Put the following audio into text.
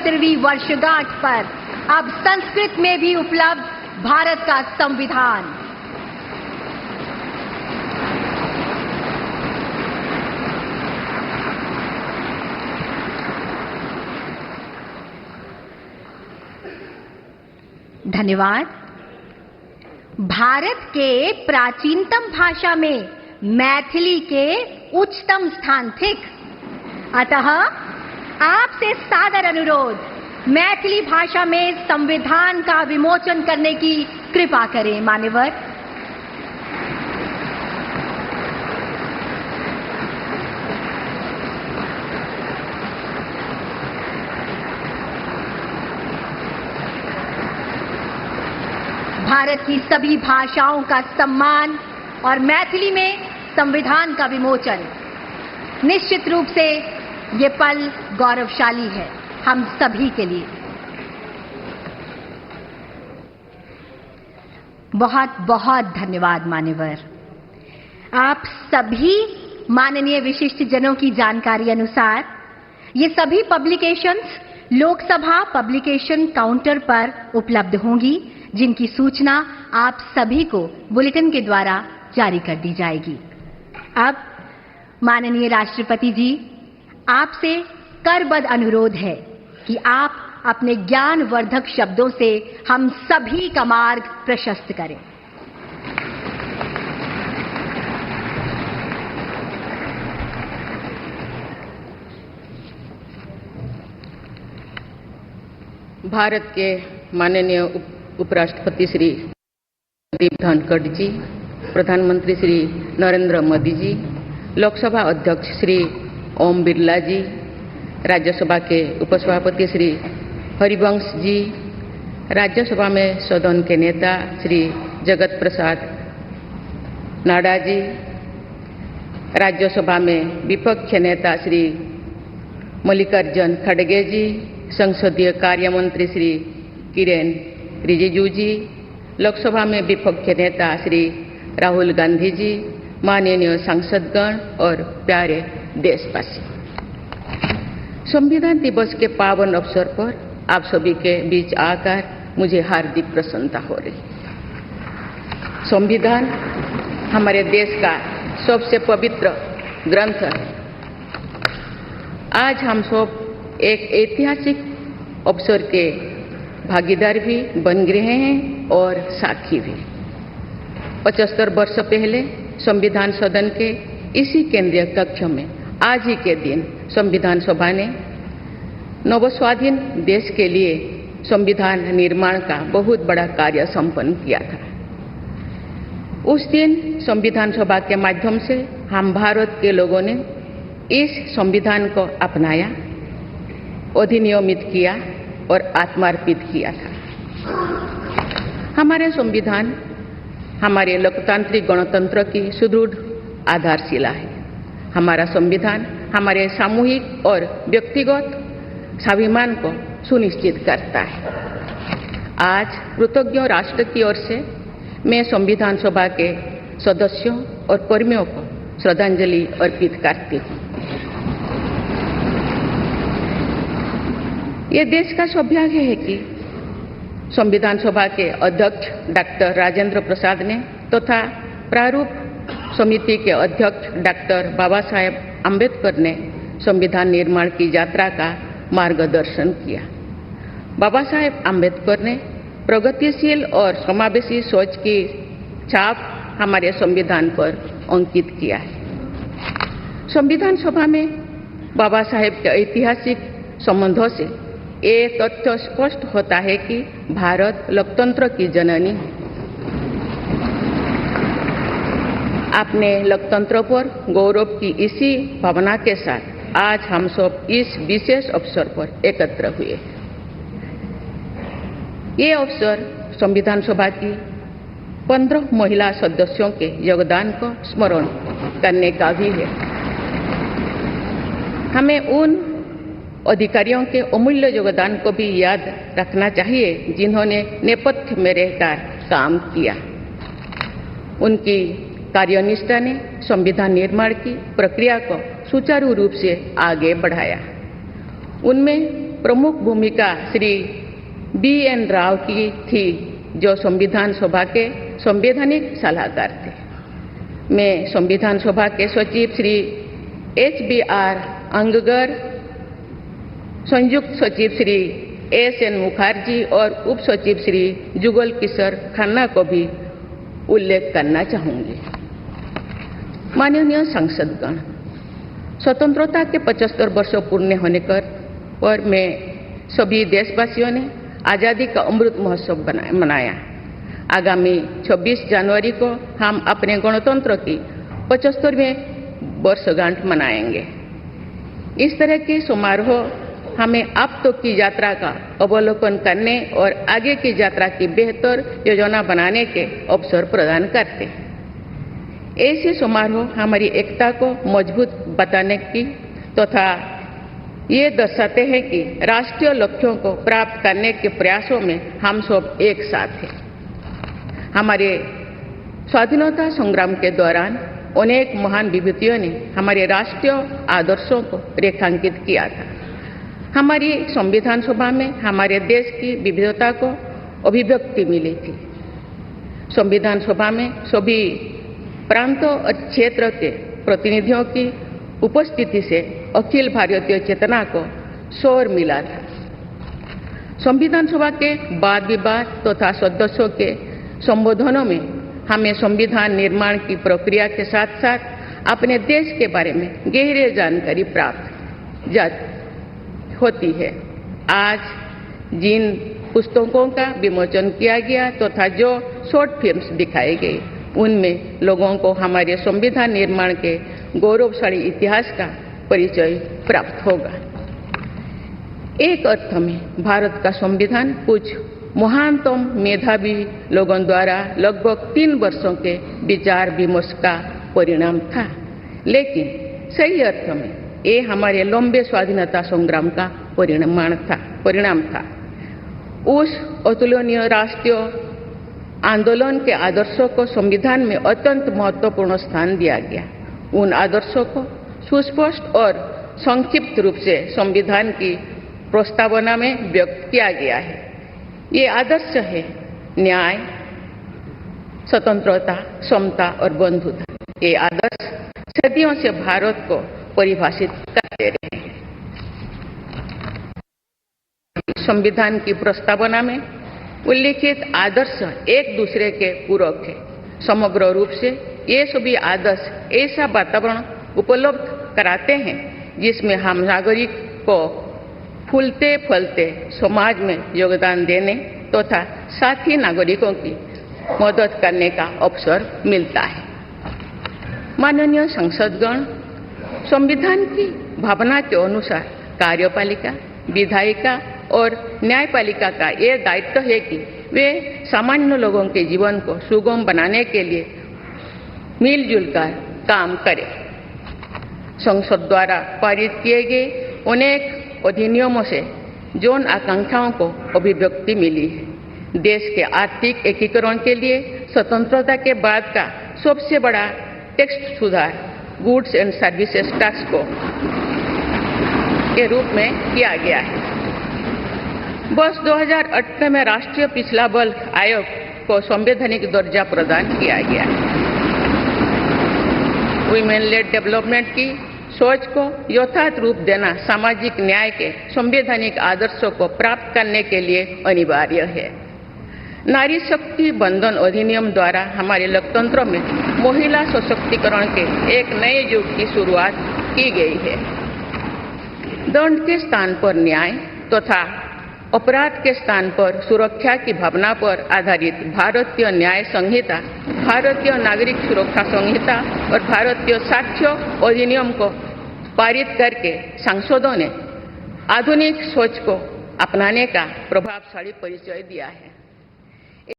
75वीं वर्षगांठ पर अब संस्कृत में भी उपलब्ध भारत का संविधान। धन्यवाद। भारत के प्राचीनतम भाषा में मैथिली के उच्चतम स्थान थिक, अतः आपसे सादर अनुरोध, मैथिली भाषा में संविधान का विमोचन करने की कृपा करें। मान्यवर। भारत की सभी भाषाओं का सम्मान और मैथिली में संविधान का विमोचन, निश्चित रूप से ये पल गौरवशाली है हम सभी के लिए। बहुत बहुत धन्यवाद मान्यवर। आप सभी माननीय विशिष्ट जनों की जानकारी अनुसार ये सभी पब्लिकेशंस लोकसभा पब्लिकेशन काउंटर पर उपलब्ध होंगी, जिनकी सूचना आप सभी को बुलेटिन के द्वारा जारी कर दी जाएगी। अब माननीय राष्ट्रपति जी, आपसे करबद्ध अनुरोध है कि आप अपने ज्ञानवर्धक शब्दों से हम सभी का मार्ग प्रशस्त करें। भारत के माननीय उपराष्ट्रपति श्री जगदीप धनखड़ जी, प्रधानमंत्री श्री नरेंद्र मोदी जी, लोकसभा अध्यक्ष श्री ओम बिरला जी, राज्यसभा के उपसभापति श्री हरिवंश जी, राज्यसभा में सदन के नेता श्री जगत प्रसाद नाडा जी, राज्यसभा में विपक्ष नेता श्री मल्लिकार्जुन खड़गे जी, संसदीय कार्य मंत्री श्री किरेन रिजिजू जी, लोकसभा में विपक्ष नेता श्री राहुल गांधी जी, माननीय सांसदगण और प्यारे देशवासी, संविधान दिवस के पावन अवसर पर आप सभी के बीच आकर मुझे हार्दिक प्रसन्नता हो रही। संविधान हमारे देश का सबसे पवित्र ग्रंथ है। आज हम सब एक ऐतिहासिक अवसर के भागीदार भी बन गए हैं और साक्षी भी। 75 वर्ष पहले संविधान सदन के इसी केंद्रीय कक्ष में आज ही के दिन संविधान सभा ने नवस्वाधीन देश के लिए संविधान निर्माण का बहुत बड़ा कार्य संपन्न किया था। उस दिन संविधान सभा के माध्यम से हम भारत के लोगों ने इस संविधान को अपनाया, अधिनियमित किया और आत्मार्पित किया था। हमारे संविधान हमारे लोकतांत्रिक गणतंत्र की सुदृढ़ आधारशिला है। हमारा संविधान हमारे सामूहिक और व्यक्तिगत स्वाभिमान को सुनिश्चित करता है। आज कृतज्ञ राष्ट्र की ओर से मैं संविधान सभा के सदस्यों और कर्मियों को श्रद्धांजलि अर्पित करती हूँ। ये देश का सौभाग्य है कि संविधान सभा के अध्यक्ष डॉक्टर राजेंद्र प्रसाद ने तथा प्रारूप समिति के अध्यक्ष डॉक्टर बाबा साहेब आम्बेडकर ने संविधान निर्माण की यात्रा का मार्गदर्शन किया। बाबा साहेब आम्बेडकर ने प्रगतिशील और समावेशी सोच की छाप हमारे संविधान पर अंकित किया है। संविधान सभा में बाबा साहेब के ऐतिहासिक संबंधों से ये तथ्य स्पष्ट होता है कि भारत लोकतंत्र की जननी है। अपने लोकतंत्र पर गौरव की इसी भावना के साथ आज हम सब इस विशेष अवसर पर एकत्र हुए। ये अवसर संविधान सभा की 15 महिला सदस्यों के योगदान को स्मरण करने का भी है। हमें उन अधिकारियों के अमूल्य योगदान को भी याद रखना चाहिए जिन्होंने नेपथ्य में रहकर काम किया। उनकी कार्यनिष्ठा ने संविधान निर्माण की प्रक्रिया को सुचारू रूप से आगे बढ़ाया। उनमें प्रमुख भूमिका श्री B.N. राव की थी, जो संविधान सभा के संवैधानिक सलाहकार थे। मैं संविधान सभा के सचिव श्री H.B.R. अंगगर, संयुक्त सचिव श्री S.N. मुखर्जी और उप सचिव श्री जुगल किशोर खन्ना को भी उल्लेख करना चाहूंगी। माननीय सांसदगण, स्वतंत्रता के 75 वर्ष पूर्ण होने पर मैं सभी देशवासियों ने आज़ादी का अमृत महोत्सव मनाया। आगामी 26 जनवरी को हम अपने गणतंत्र की 75वें वर्षगांठ मनाएंगे। इस तरह के समारोह हमें अब तक की यात्रा का अवलोकन करने और आगे की यात्रा की बेहतर योजना बनाने के अवसर प्रदान करते हैं। ऐसे समारोह हमारी एकता को मजबूत बताने की तथा ये दर्शाते हैं कि राष्ट्रीय लक्ष्यों को प्राप्त करने के प्रयासों में हम सब एक साथ हैं। हमारे स्वाधीनता संग्राम के दौरान अनेक महान विभूतियों ने हमारे राष्ट्रीय आदर्शों को रेखांकित किया था। हमारी संविधान सभा में हमारे देश की विविधता को अभिव्यक्ति मिली थी। संविधान सभा में सभी प्रांतों और क्षेत्र के प्रतिनिधियों की उपस्थिति से अखिल भारतीय चेतना को शोर मिला था। संविधान सभा के वाद विवाद तथा सदस्यों के संबोधनों में हमें संविधान निर्माण की प्रक्रिया के साथ साथ अपने देश के बारे में गहरी जानकारी प्राप्त होती है। आज जिन पुस्तकों का विमोचन किया गया तथा जो शॉर्ट फिल्म्स दिखाई गई, उनमें लोगों को हमारे संविधान निर्माण के गौरवशाली इतिहास का परिचय प्राप्त होगा। एक अर्थ में भारत का संविधान कुछ महानतम मेधावी लोगों द्वारा लगभग 3 वर्षों के विचार विमर्श का परिणाम था, लेकिन सही अर्थ में ये हमारे लंबे स्वाधीनता संग्राम का परिणाम था। उस अतुलनीय राष्ट्रीय आंदोलन के आदर्शों को संविधान में अत्यंत महत्वपूर्ण स्थान दिया गया। उन आदर्शों को सुस्पष्ट और संक्षिप्त रूप से संविधान की प्रस्तावना में व्यक्त किया गया है। ये आदर्श है न्याय, स्वतंत्रता, समता और बंधुता। ये आदर्श सदियों से भारत को परिभाषित करते रहे हैं। संविधान की प्रस्तावना में उल्लिखित आदर्श एक दूसरे के पूरक है। समग्र रूप से ये सभी आदर्श ऐसा वातावरण उपलब्ध कराते हैं जिसमें हम नागरिक को फूलते फलते समाज में योगदान देने तथा साथी नागरिकों की मदद करने का अवसर मिलता है। माननीय संसदगण, संविधान की भावना के अनुसार कार्यपालिका, विधायिका और न्यायपालिका का यह दायित्व है कि वे सामान्य लोगों के जीवन को सुगम बनाने के लिए मिलजुल कर काम करें। संसद द्वारा पारित किए गए अनेक अधिनियमों से जौन आकांक्षाओं को अभिव्यक्ति मिली है। देश के आर्थिक एकीकरण के लिए स्वतंत्रता के बाद का सबसे बड़ा टैक्स सुधार गुड्स एंड सर्विसेज टैक्स को के रूप में किया गया है। वर्ष 2018 में राष्ट्रीय पिछड़ा वर्ग आयोग को संवैधानिक दर्जा प्रदान किया गया है। वुमेन लेड डेवलपमेंट की सोच को यथार्थ रूप देना सामाजिक न्याय के संवैधानिक आदर्शों को प्राप्त करने के लिए अनिवार्य है। नारी शक्ति बंधन अधिनियम द्वारा हमारे लोकतंत्र में महिला सशक्तिकरण के एक नए युग की शुरुआत की गई है। दंड के स्थान पर न्याय तथा अपराध के स्थान पर सुरक्षा की भावना पर आधारित भारतीय न्याय संहिता, भारतीय नागरिक सुरक्षा संहिता और भारतीय साक्ष्य अधिनियम को पारित करके सांसदों ने आधुनिक सोच को अपनाने का प्रभावशाली परिचय दिया है।